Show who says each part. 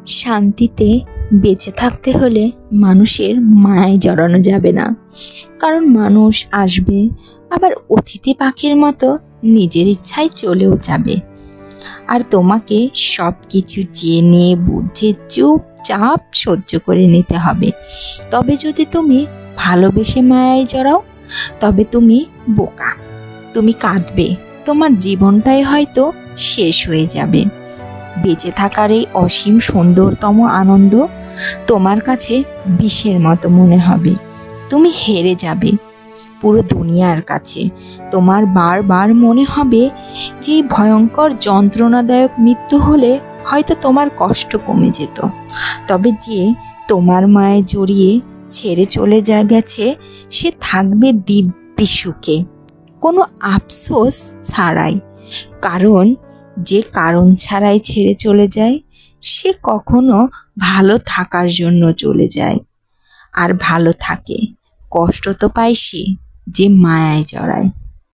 Speaker 1: শান্তিতে বেঁচে থাকতে হলে মানুষের মায়ায় জড়ানো যাবে না, কারণ মানুষ আসবে আবার অতিথি পাখির মতো নিজের ইচ্ছায় চলেও যাবে। আর তোমাকে সব কিছু জেনে বুঝে চুপচাপ সহ্য করে নিতে হবে। তবে যদি তুমি ভালোবেসে মায়ায় জড়াও, তবে তুমি বোকা, তুমি কাঁদবে, তোমার জীবনটাই হয়তো শেষ হয়ে যাবে। বেঁচে থাকার এই অসীম সুন্দরতম আনন্দ তোমার কাছে বিষের মতো মনে হবে। তুমি হেরে যাবে পুরো দুনিয়ার কাছে। তোমার বারবার মনে হবে যে ভয়ঙ্কর যন্ত্রণাদায়ক মৃত্যু হলে হয়তো তোমার কষ্ট কমে যেত। তবে যে তোমার মায়ে জড়িয়ে ছেড়ে চলে গেছে, সে থাকবে দিব্যি সুখে, কোনো আফসোস ছাড়াই। কারণ যে কারণ ছাড়াই ছেড়ে চলে যায়, সে কখনো ভালো থাকার জন্য চলে যায়। আর ভালো থাকে, কষ্ট তো পায় সে যে মায়ায় জড়ায়।